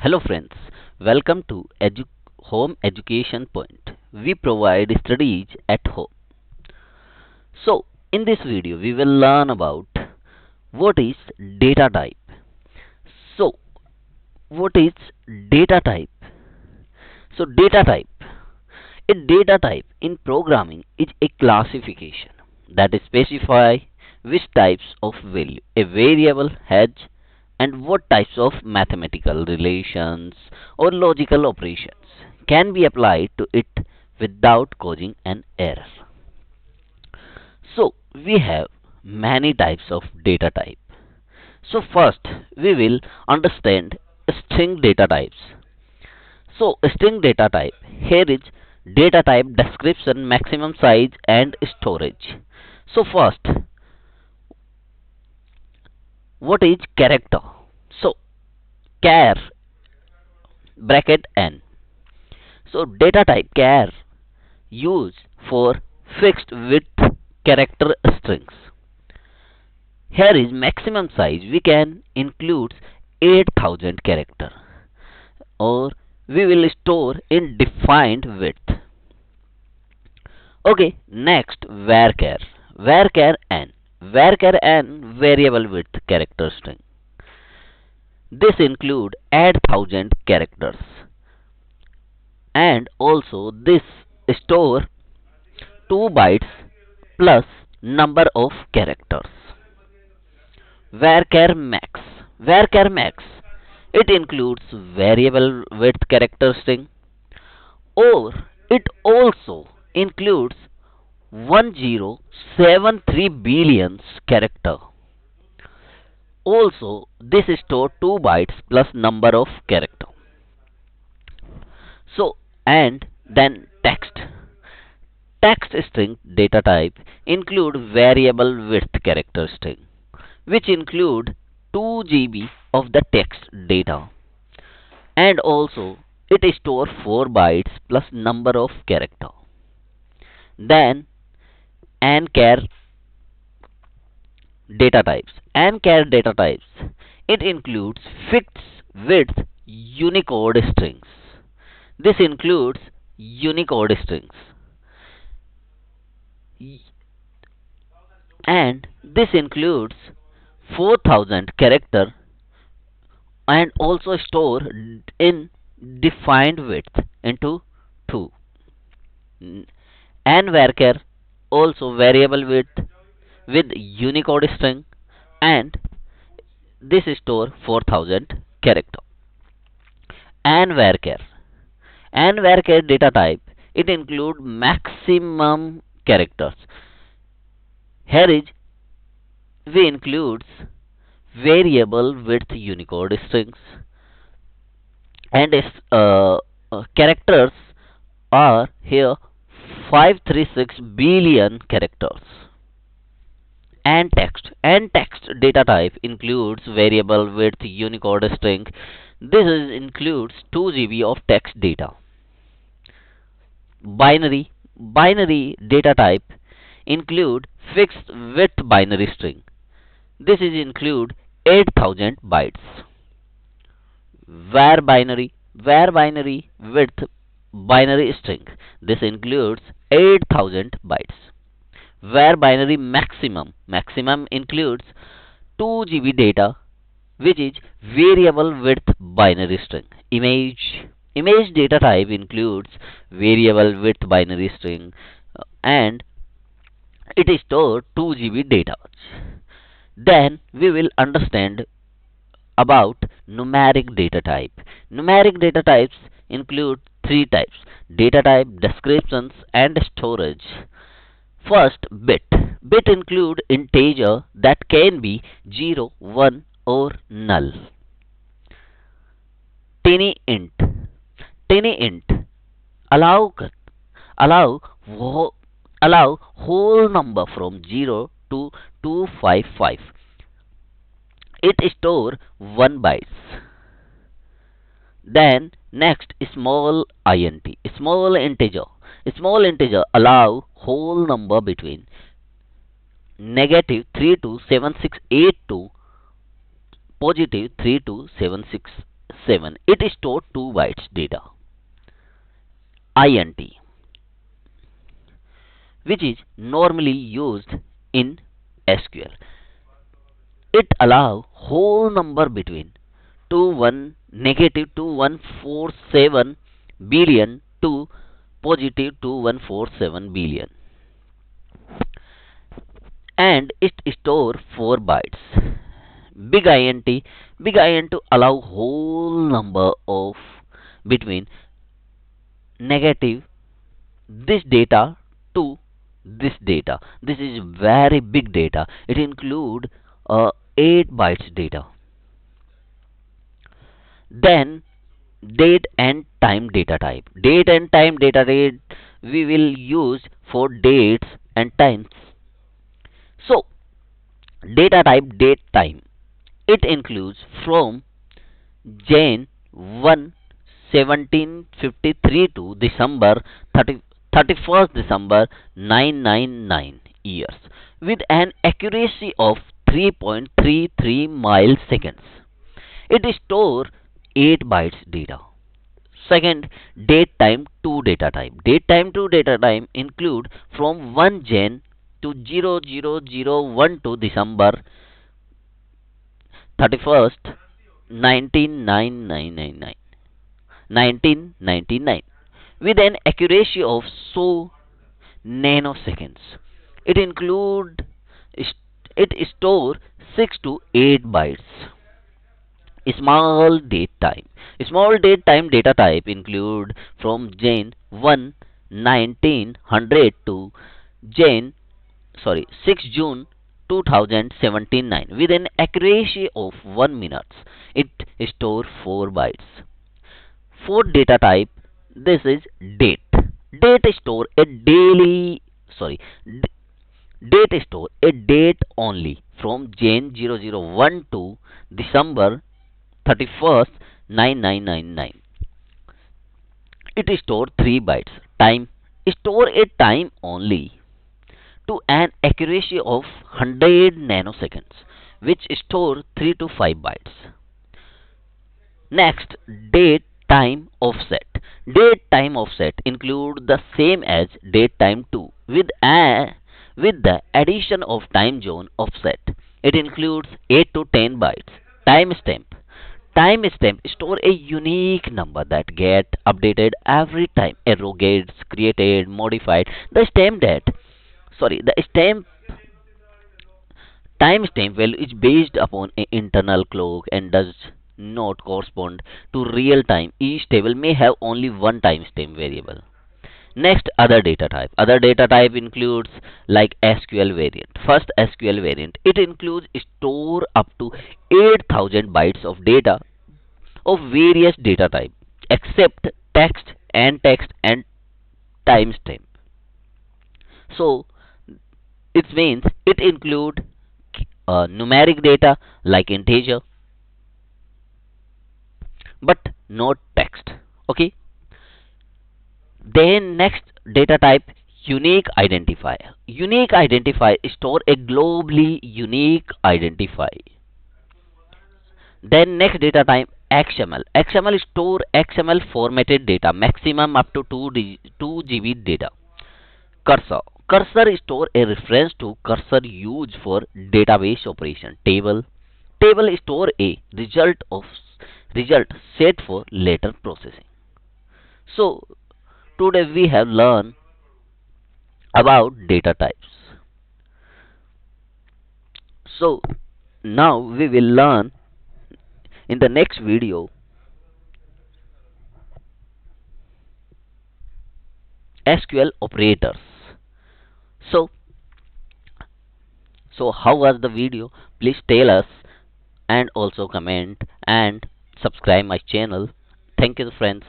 Hello friends, welcome to Home Education Point. We provide studies at home. So, in this video we will learn about what is data type. So, what is data type? So, data type. A data type in programming is a classification that specify which types of value a variable has and what types of mathematical relations or logical operations can be applied to it without causing an error. So we have many types of data type. So first we will understand string data types. So string data type, here is data type description, maximum size and storage. So first, what is character? So char bracket n. So data type char used for fixed width character strings. Here is maximum size. We can include 8000 character or we will store in defined width. Okay, next varchar. Varchar n. Varchar n variable width character string. This include add 1000 characters and also this store 2 bytes plus number of characters. Varchar max. Varchar max. It includes variable width character string or it also includes 1073 billions character. Also, this store 2 bytes plus number of character. So, and then text. Text string data type include variable width character string, which include 2 GB of the text data, and also it store 4 bytes plus number of character. Then ANCHAR data types. ANCHAR data types. It includes fixed width Unicode strings. This includes Unicode strings. And this includes 4000 character and also store in defined width into 2. And varchar also variable width with Unicode string and this store 4000 character. And varchar data type, it include maximum characters. Here is we includes variable width Unicode strings and characters are here 536 billion characters. And text data type includes variable width Unicode string. This includes 2 GB of text data. Binary data type include fixed width binary string. This is include 8000 bytes. Var binary width binary string. This includes 8000 bytes. Var binary maximum includes 2 GB data, which is variable width binary string. Image data type includes variable width binary string and it is stored 2 GB data. Then we will understand about numeric data type. Numeric data types include 3 types: data type, descriptions and storage. First, bit. Bit include integer that can be 0, 1 or null. Tiny int. Tiny int allow allow allow whole number from 0 to 255. It store 1 bytes. Then next, small int. Small integer. Small integer allow whole number between -3 to 7682 +3 to 767. 7. It stores 2 bytes data. int, which is normally used in SQL. It allows whole number between 2147 billion to positive 2147 billion, and it store 4 bytes. Big int, big int allow whole number of between negative this data to this data. This is very big data. It include 8 bytes data. Then date and time data type. Date and time data type we will use for dates and times. So data type date time. It includes from Jan 1 1753 to December 31st December 999 years with an accuracy of 3.33 milliseconds. It stores 8 bytes data. Second, date time to data time. Date time to data time include from 1 Jan to 0001 to December 31st 1999 with an accuracy of so nanoseconds. It include it store 6 to 8 bytes. Small date time. Small date time data type include from Jan 1 1900 to Jan 6 June 2017 with an accuracy of 1 minute. It store 4 bytes. Fourth data type, this is date. Date store a daily sorry date store a date only from Jan 001 to December 31st 9999. It store 3 bytes. Time store a time only to an accuracy of 100 nanoseconds, which store 3 to 5 bytes. Next, date time offset. Date time offset include the same as date time 2 with the addition of time zone offset. It includes 8 to 10 bytes. Timestamp. Timestamp store a unique number that get updated every time a row gets created, modified. The stamp timestamp value is based upon an internal clock and does not correspond to real time. Each table may have only one timestamp variable. Next, other data type. Other data type includes like SQL variant. First, SQL variant. It includes store up to 8,000 bytes of data of various data type except text and timestamp. So it means it include numeric data like integer but not text. Okay. Then next data type, unique identifier. Unique identifier store a globally unique identifier. Then next data type, XML. XML store XML formatted data maximum up to 2 GB data. Cursor. Cursor store a reference to cursor used for database operation. Table. Table store a result set for later processing. So today we have learned about data types. So now we will learn in the next video SQL operators. So how was the video? Please tell us and also comment and subscribe my channel. Thank you friends.